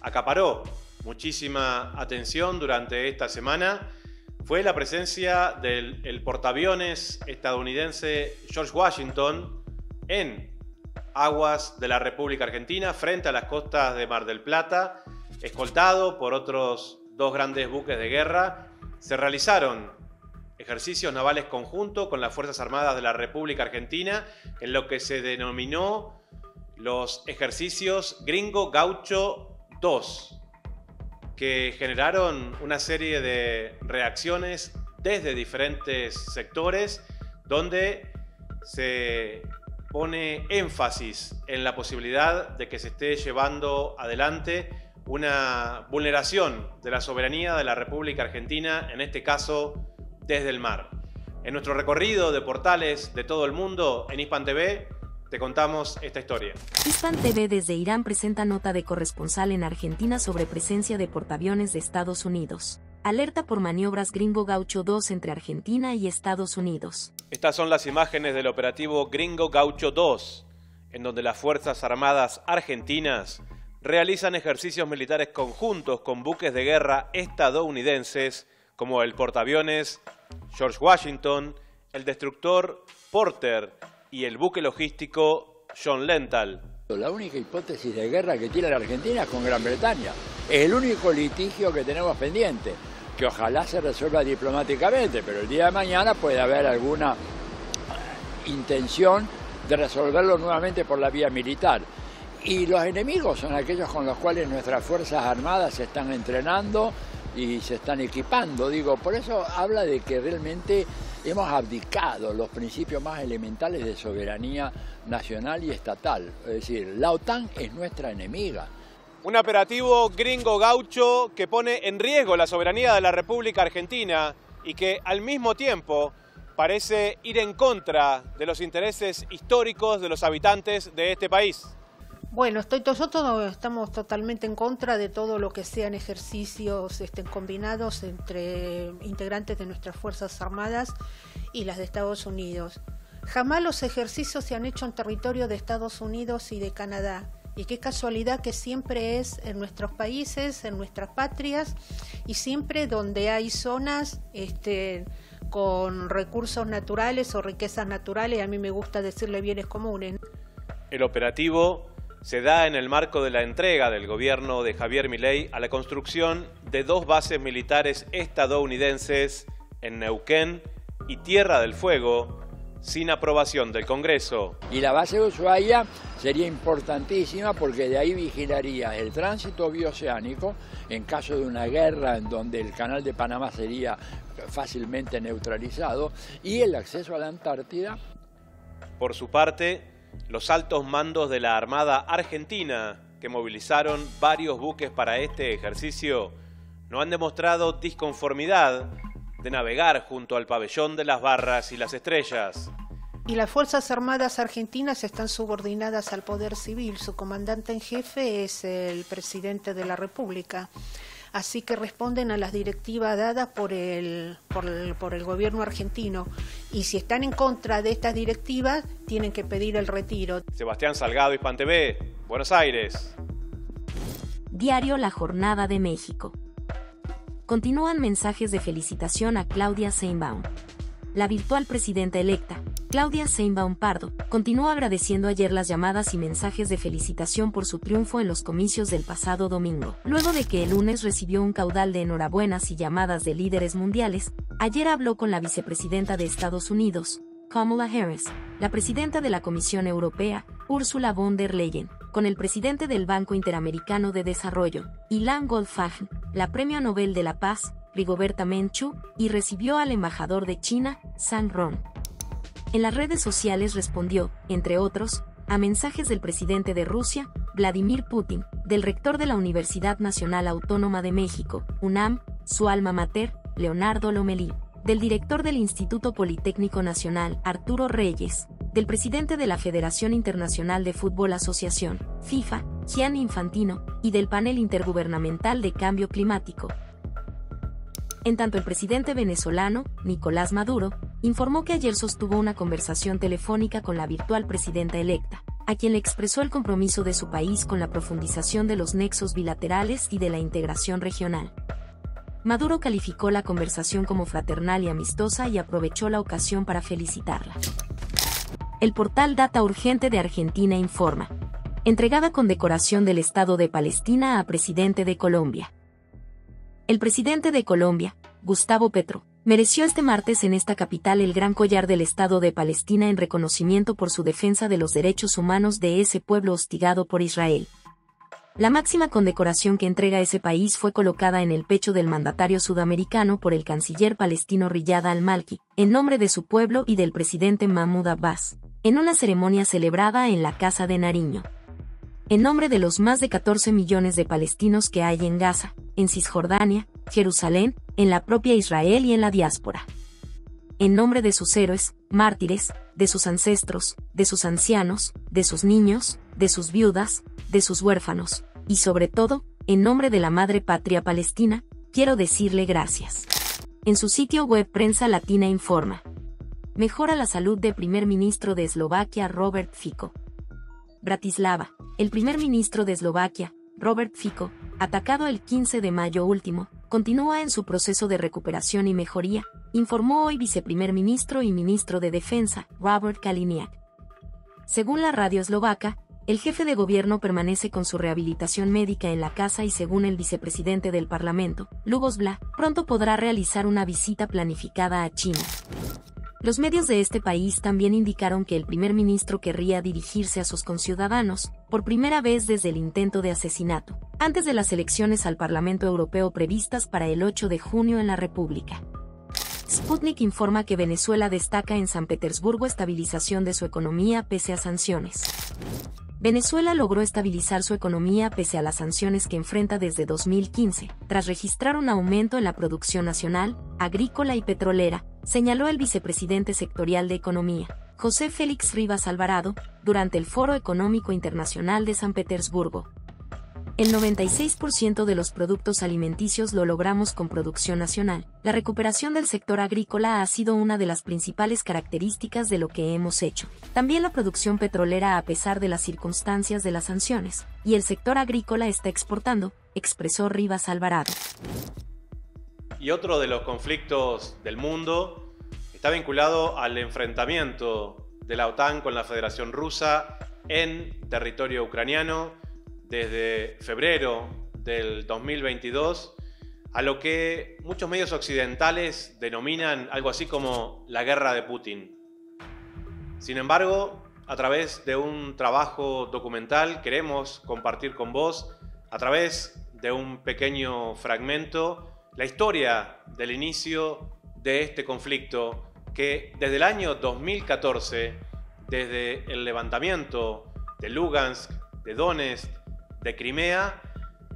acaparó muchísima atención durante esta semana fue la presencia del portaaviones estadounidense George Washington en aguas de la República Argentina frente a las costas de Mar del Plata, escoltado por otros dos grandes buques de guerra. Se realizaron ejercicios navales conjuntos con las Fuerzas Armadas de la República Argentina en lo que se denominó los ejercicios Gringo Gaucho 2, que generaron una serie de reacciones desde diferentes sectores, donde se pone énfasis en la posibilidad de que se esté llevando adelante una vulneración de la soberanía de la República Argentina, en este caso desde el mar. En nuestro recorrido de portales de todo el mundo en Hispan TV te contamos esta historia. Hispan TV desde Irán presenta nota de corresponsal en Argentina sobre presencia de portaaviones de Estados Unidos. Alerta por maniobras Gringo Gaucho 2 entre Argentina y Estados Unidos. Estas son las imágenes del operativo Gringo Gaucho 2, en donde las Fuerzas Armadas argentinas realizan ejercicios militares conjuntos con buques de guerra estadounidenses como el portaaviones George Washington, el destructor Porter y el buque logístico John Lental. La única hipótesis de guerra que tiene la Argentina es con Gran Bretaña. Es el único litigio que tenemos pendiente, que ojalá se resuelva diplomáticamente, pero el día de mañana puede haber alguna intención de resolverlo nuevamente por la vía militar. Y los enemigos son aquellos con los cuales nuestras Fuerzas Armadas se están entrenando y se están equipando. Digo, por eso habla de que realmente hemos abdicado los principios más elementales de soberanía nacional y estatal. Es decir, la OTAN es nuestra enemiga. Un operativo Gringo Gaucho que pone en riesgo la soberanía de la República Argentina y que al mismo tiempo parece ir en contra de los intereses históricos de los habitantes de este país. Bueno, nosotros estamos totalmente en contra de todo lo que sean ejercicios combinados entre integrantes de nuestras Fuerzas Armadas y las de Estados Unidos. Jamás los ejercicios se han hecho en territorio de Estados Unidos y de Canadá. Y qué casualidad que siempre es en nuestros países, en nuestras patrias, y siempre donde hay zonas con recursos naturales o riquezas naturales, a mí me gusta decirle bienes comunes. El operativo se da en el marco de la entrega del gobierno de Javier Milei a la construcción de 2 bases militares estadounidenses en Neuquén y Tierra del Fuego, sin aprobación del Congreso. Y la base de Ushuaia sería importantísima porque de ahí vigilaría el tránsito bioceánico en caso de una guerra en donde el canal de Panamá sería fácilmente neutralizado y el acceso a la Antártida. Por su parte, los altos mandos de la Armada Argentina, que movilizaron varios buques para este ejercicio, no han demostrado disconformidad de navegar junto al pabellón de las barras y las estrellas. Y las Fuerzas Armadas Argentinas están subordinadas al Poder Civil. Su comandante en jefe es el presidente de la República. Así que responden a las directivas dadas por el gobierno argentino. Y si están en contra de estas directivas, tienen que pedir el retiro. Sebastián Salgado, Hispan TV, Buenos Aires. Diario La Jornada de México. Continúan mensajes de felicitación a Claudia Sheinbaum. La virtual presidenta electa, Claudia Sheinbaum Pardo, continuó agradeciendo ayer las llamadas y mensajes de felicitación por su triunfo en los comicios del pasado domingo. Luego de que el lunes recibió un caudal de enhorabuenas y llamadas de líderes mundiales, ayer habló con la vicepresidenta de Estados Unidos, Kamala Harris, la presidenta de la Comisión Europea, Ursula von der Leyen, con el presidente del Banco Interamericano de Desarrollo, Ilan Goldfagn, la Premio Nobel de la Paz, Rigoberta Menchú, y recibió al embajador de China, Zhang Ron. En las redes sociales respondió, entre otros, a mensajes del presidente de Rusia, Vladimir Putin, del rector de la Universidad Nacional Autónoma de México, UNAM, su alma mater, Leonardo Lomelí, del director del Instituto Politécnico Nacional, Arturo Reyes, del presidente de la Federación Internacional de Fútbol Asociación, FIFA, Gianni Infantino, y del panel intergubernamental de cambio climático. En tanto, el presidente venezolano, Nicolás Maduro, informó que ayer sostuvo una conversación telefónica con la virtual presidenta electa, a quien le expresó el compromiso de su país con la profundización de los nexos bilaterales y de la integración regional. Maduro calificó la conversación como fraternal y amistosa y aprovechó la ocasión para felicitarla. El portal Data Urgente de Argentina informa. Entregada condecoración del Estado de Palestina a presidente de Colombia. El presidente de Colombia, Gustavo Petro, mereció este martes en esta capital el gran collar del Estado de Palestina en reconocimiento por su defensa de los derechos humanos de ese pueblo hostigado por Israel. La máxima condecoración que entrega ese país fue colocada en el pecho del mandatario sudamericano por el canciller palestino Riyad al-Malki, en nombre de su pueblo y del presidente Mahmoud Abbas, en una ceremonia celebrada en la Casa de Nariño. En nombre de los más de 14 millones de palestinos que hay en Gaza, en Cisjordania, Jerusalén, en la propia Israel y en la diáspora. En nombre de sus héroes, mártires, de sus ancestros, de sus ancianos, de sus niños, de sus viudas, de sus huérfanos, y sobre todo, en nombre de la madre patria palestina, quiero decirle gracias. En su sitio web Prensa Latina informa. Mejora la salud del primer ministro de Eslovaquia Robert Fico. Bratislava. El primer ministro de Eslovaquia, Robert Fico, atacado el 15 de mayo último, continúa en su proceso de recuperación y mejoría, informó hoy viceprimer ministro y ministro de Defensa, Robert Kaliniak. Según la radio eslovaca, el jefe de gobierno permanece con su rehabilitación médica en la casa y según el vicepresidente del Parlamento, Lubos Bla, pronto podrá realizar una visita planificada a China. Los medios de este país también indicaron que el primer ministro querría dirigirse a sus conciudadanos, por primera vez desde el intento de asesinato, antes de las elecciones al Parlamento Europeo previstas para el 8 de junio en la República. Sputnik informa que Venezuela destaca en San Petersburgo estabilización de su economía pese a sanciones. Venezuela logró estabilizar su economía pese a las sanciones que enfrenta desde 2015, tras registrar un aumento en la producción nacional, agrícola y petrolera, señaló el vicepresidente sectorial de Economía, José Félix Rivas Alvarado, durante el Foro Económico Internacional de San Petersburgo. El 96% de los productos alimenticios lo logramos con producción nacional. La recuperación del sector agrícola ha sido una de las principales características de lo que hemos hecho. También la producción petrolera a pesar de las circunstancias de las sanciones, y el sector agrícola está exportando, expresó Rivas Alvarado. Y otro de los conflictos del mundo está vinculado al enfrentamiento de la OTAN con la Federación Rusa en territorio ucraniano, desde febrero del 2022, a lo que muchos medios occidentales denominan algo así como la guerra de Putin. Sin embargo, a través de un trabajo documental queremos compartir con vos, a través de un pequeño fragmento, la historia del inicio de este conflicto que desde el año 2014, desde el levantamiento de Lugansk, de Donetsk, de Crimea,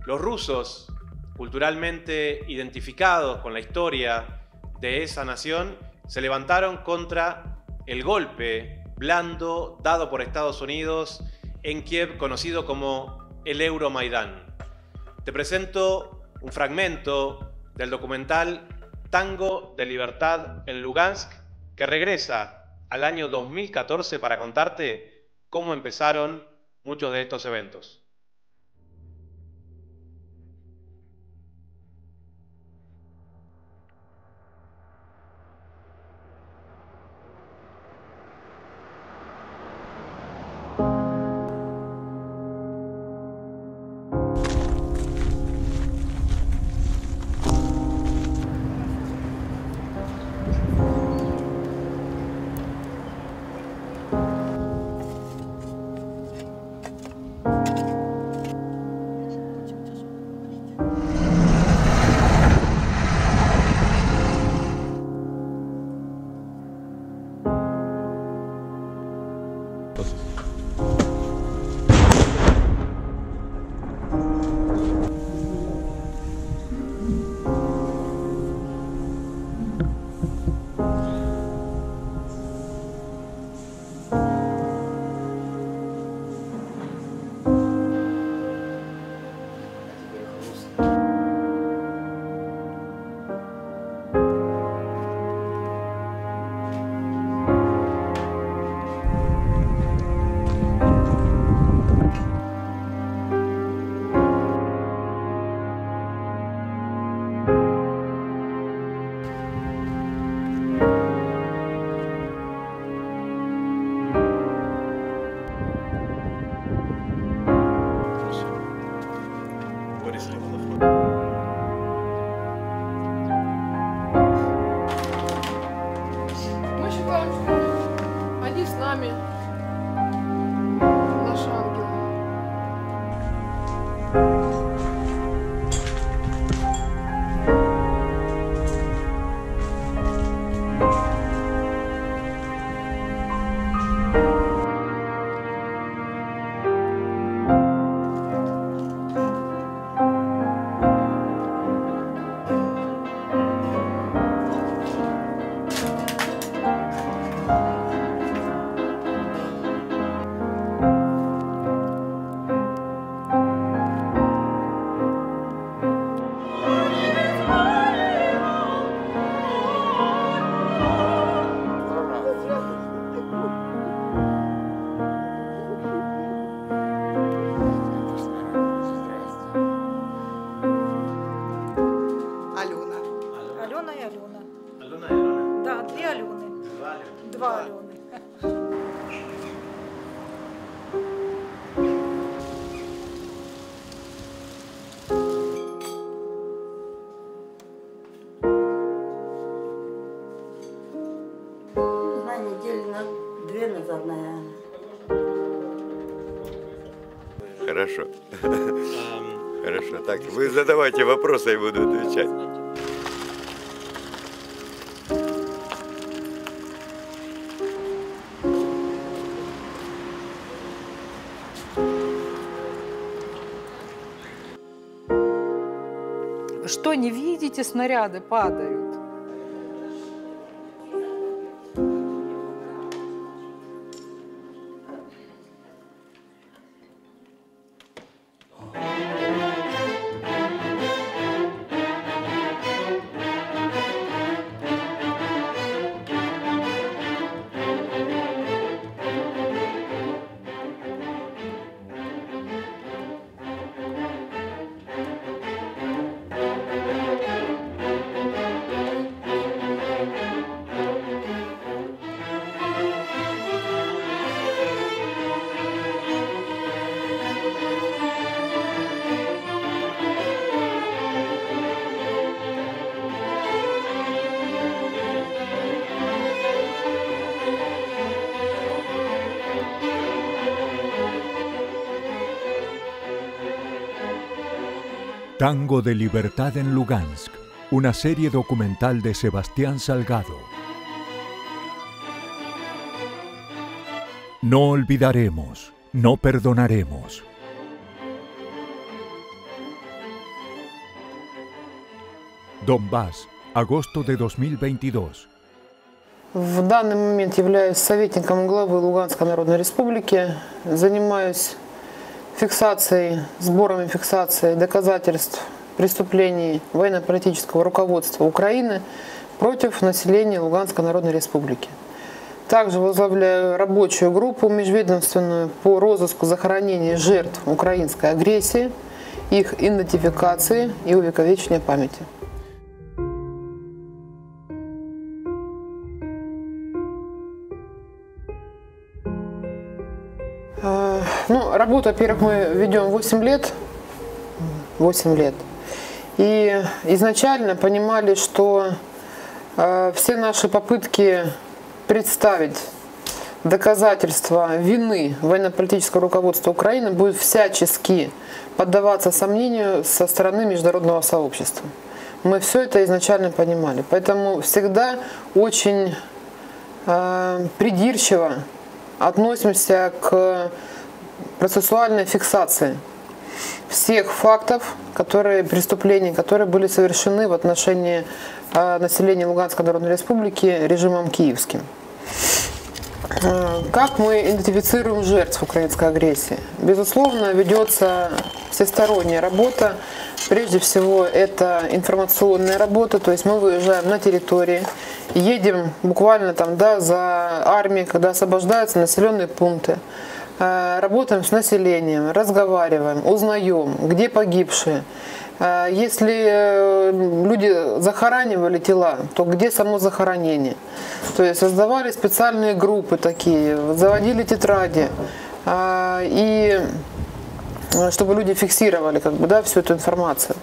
los rusos, culturalmente identificados con la historia de esa nación, se levantaron contra el golpe blando dado por Estados Unidos en Kiev, conocido como el Euromaidán. Te presento un fragmento del documental Tango de Libertad en Lugansk, que regresa al año 2014 para contarte cómo empezaron muchos de estos eventos. повторная. Хорошо. Хорошо. Так, вы задавайте вопросы, я буду отвечать. Что, не видите, снаряды падают? Tango de Libertad en Lugansk, una serie documental de Sebastián Salgado. No olvidaremos, no perdonaremos. Donbass, agosto de 2022. В данный момент являюсь советником главы Луганской Народной Республики, занимаюсь фиксацией, сбором и фиксацией доказательств преступлений военно-политического руководства Украины против населения Луганской Народной Республики. Также возглавляю рабочую группу межведомственную по розыску захоронения жертв украинской агрессии, их идентификации и увековечения памяти. Работу, во-первых, мы ведем 8 лет. 8 лет. И изначально понимали, что все наши попытки представить доказательства вины военно-политического руководства Украины будут всячески поддаваться сомнению со стороны международного сообщества. Мы все это изначально понимали. Поэтому всегда очень придирчиво относимся к процессуальной фиксации всех фактов, преступлений, которые были совершены в отношении населения Луганской Народной Республики режимом киевским. Как мы идентифицируем жертв украинской агрессии? Безусловно, ведется всесторонняя работа. Прежде всего, это информационная работа, то есть мы выезжаем на территории, едем буквально там, за армией, когда освобождаются населенные пункты. Работаем с населением, разговариваем, узнаем, где погибшие. Если люди захоранивали тела, то где само захоронение? То есть создавали специальные группы такие, заводили тетради, и чтобы люди фиксировали всю эту информацию.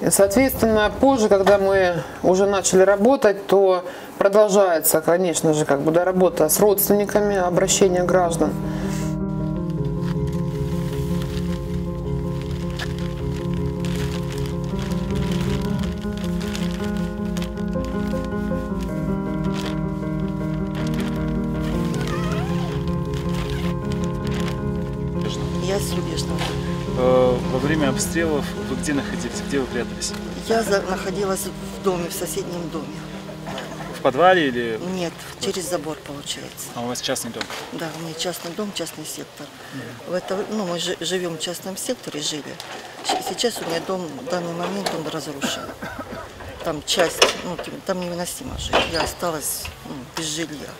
И, соответственно, позже, когда мы уже начали работать, то продолжается, конечно же, работа с родственниками, обращение граждан. Я с Рубежного. Во время обстрелов вы где находились? Где вы прятались? Я находилась в доме, в соседнем доме. В подвале или? Нет, через забор получается. А у вас частный дом? Да, у меня частный дом, частный сектор. Мы живем в частном секторе, жили. Сейчас у меня дом, в данный момент он разрушен. Там часть, там невыносимо жить. Я осталась без жилья.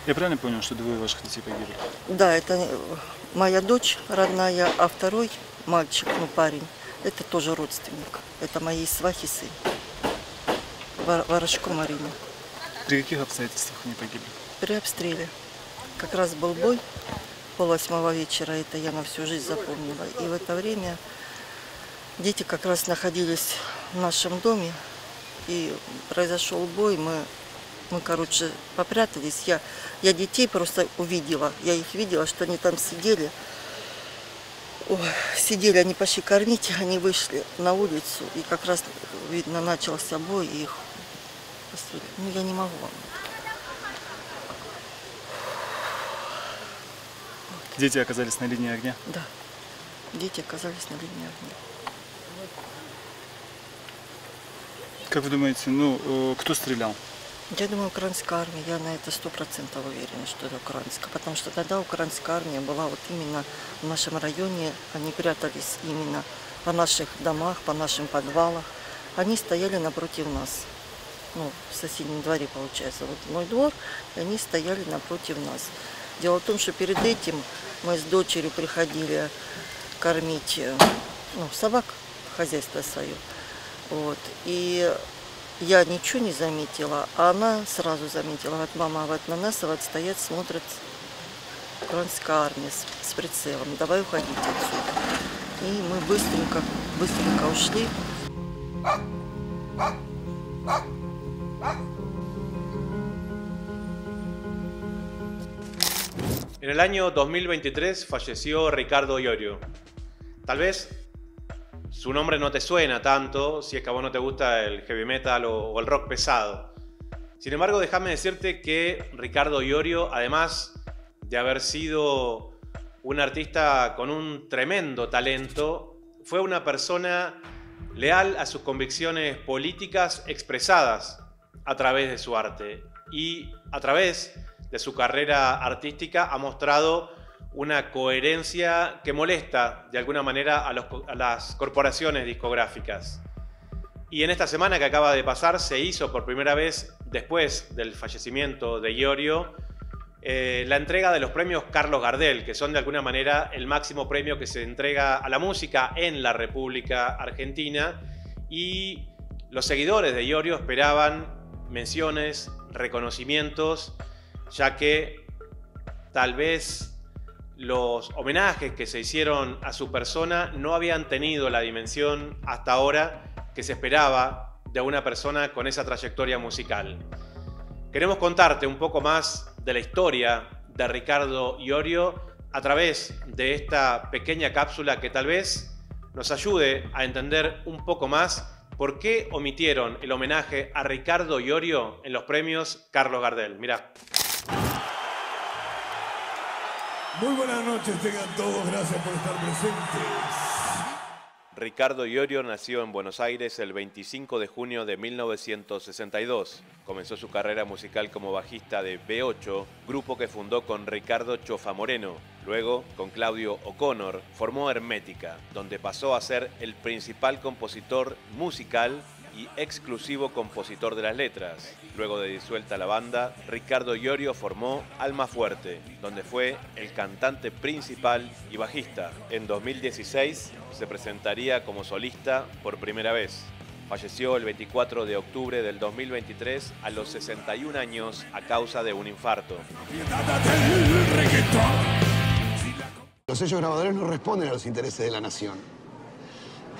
Я правильно понял, что двое ваших детей погибли? Да, это моя дочь родная, а второй мальчик, парень, это тоже родственник. Это моей свахи сын, Ворошко Марина. При каких обстоятельствах они погибли? При обстреле. Как раз был бой, 7:30 вечера, это я на всю жизнь запомнила. И в это время дети как раз находились в нашем доме, и произошел бой, мы Мы, короче, попрятались. Я детей просто увидела. Я их видела, что они там сидели. Ой, сидели, они пошли кормить, они вышли на улицу. И как раз, видно, начался бой, и их пострелили. Ну, я не могу вам. Дети оказались на линии огня? Да, дети оказались на линии огня. Как вы думаете, ну, кто стрелял? Я думаю, украинская армия, я на это 100% уверена, что это украинская, потому что тогда украинская армия была вот именно в нашем районе, они прятались именно по наших домах, по нашим подвалах, они стояли напротив нас, ну, в соседнем дворе, получается, вот мой двор, и они стояли напротив нас. Дело в том, что перед этим мы с дочерью приходили кормить, ну, собак, хозяйство свое, вот, и я ничего не заметила, а она сразу заметила. Вот мама вот на нас вот стоят, смотрят украинская армия с прицелом. Давай уходить отсюда. И мы быстренько ушли. En el año 2023 falleció Ricardo Iorio. Tal vez su nombre no te suena tanto si es que a vos no te gusta el heavy metal o el rock pesado. Sin embargo, déjame decirte que Ricardo Iorio, además de haber sido un artista con un tremendo talento, fue una persona leal a sus convicciones políticas expresadas a través de su arte. Y a través de su carrera artística ha mostrado una coherencia que molesta de alguna manera a las corporaciones discográficas. Y en esta semana que acaba de pasar se hizo por primera vez, después del fallecimiento de Iorio, la entrega de los premios Carlos Gardel, que son de alguna manera el máximo premio que se entrega a la música en la República Argentina. Y los seguidores de Iorio esperaban menciones, reconocimientos, ya que tal vez los homenajes que se hicieron a su persona no habían tenido la dimensión hasta ahora que se esperaba de una persona con esa trayectoria musical. Queremos contarte un poco más de la historia de Ricardo Iorio a través de esta pequeña cápsula que tal vez nos ayude a entender un poco más por qué omitieron el homenaje a Ricardo Iorio en los premios Carlos Gardel. Mirá. Muy buenas noches, tengan todos, gracias por estar presentes. Ricardo Iorio nació en Buenos Aires el 25 de junio de 1962. Comenzó su carrera musical como bajista de B8, grupo que fundó con Ricardo Chofa Moreno. Luego, con Claudio O'Connor, formó Hermética, donde pasó a ser el principal compositor musical y exclusivo compositor de las letras. Luego de disuelta la banda, Ricardo Iorio formó Almafuerte, donde fue el cantante principal y bajista. En 2016 se presentaría como solista por primera vez. Falleció el 24 de octubre del 2023 a los 61 años a causa de un infarto. Los sellos grabadores no responden a los intereses de la nación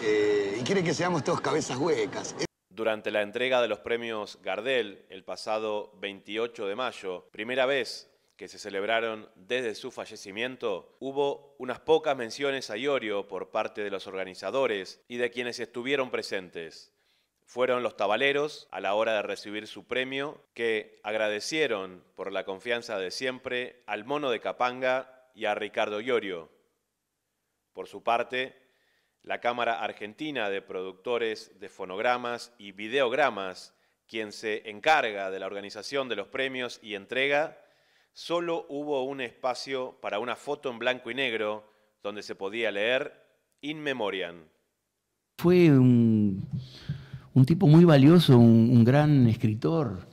y quieren que seamos todos cabezas huecas. Durante la entrega de los premios Gardel, el pasado 28 de mayo, primera vez que se celebraron desde su fallecimiento, hubo unas pocas menciones a Iorio por parte de los organizadores y de quienes estuvieron presentes. Fueron los tabaleros, a la hora de recibir su premio, que agradecieron por la confianza de siempre al Mono de Capanga y a Ricardo Iorio. Por su parte, la Cámara Argentina de Productores de Fonogramas y Videogramas, quien se encarga de la organización de los premios y entrega, solo hubo un espacio para una foto en blanco y negro donde se podía leer In Memoriam. Fue un tipo muy valioso, un gran escritor,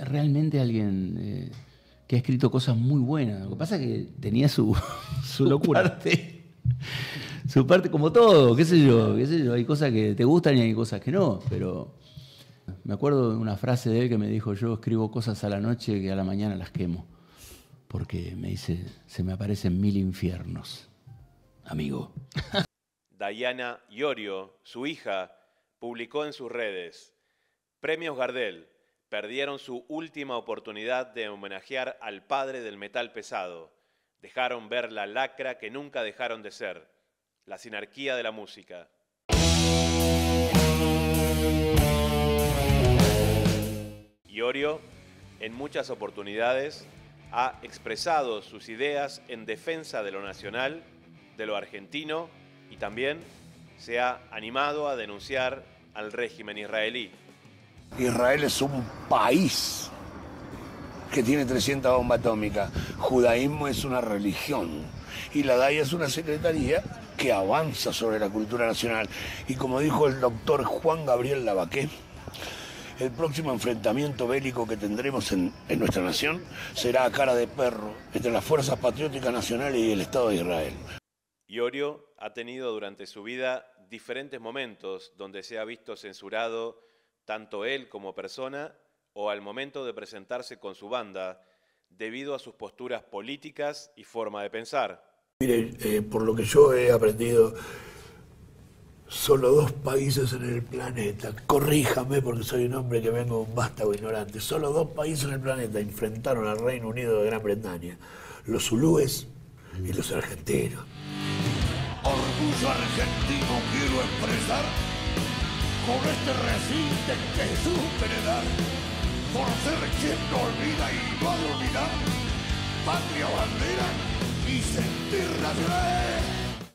realmente alguien que ha escrito cosas muy buenas. Lo que pasa es que tenía su locura. Su parte como todo, qué sé yo, hay cosas que te gustan y hay cosas que no, pero me acuerdo de una frase de él que me dijo: yo escribo cosas a la noche que a la mañana las quemo, porque me dice, se me aparecen 1000 infiernos, amigo. Diana Iorio, su hija, publicó en sus redes: Premios Gardel, perdieron su última oportunidad de homenajear al padre del metal pesado. Dejaron ver la lacra que nunca dejaron de ser, la sinarquía de la música. Iorio, en muchas oportunidades, ha expresado sus ideas en defensa de lo nacional, de lo argentino, y también se ha animado a denunciar al régimen israelí. Israel es un país que tiene 300 bombas atómicas. Judaísmo es una religión y la DAIA es una secretaría que avanza sobre la cultura nacional. Y como dijo el doctor Juan Gabriel Lavaqué, el próximo enfrentamiento bélico que tendremos en nuestra nación será a cara de perro entre las fuerzas patrióticas nacionales y el Estado de Israel. Iorio ha tenido durante su vida diferentes momentos donde se ha visto censurado tanto él como persona o al momento de presentarse con su banda debido a sus posturas políticas y forma de pensar. Mire, por lo que yo he aprendido, solo 2 países en el planeta, corríjame porque soy un hombre que vengo de un vástago ignorante, solo 2 países en el planeta enfrentaron al Reino Unido de Gran Bretaña, los zulúes y los argentinos. Orgullo argentino quiero expresar con este recinte que supe heredar, por ser quien no olvida y no ha de olvidar, patria, bandera y sentir nacional.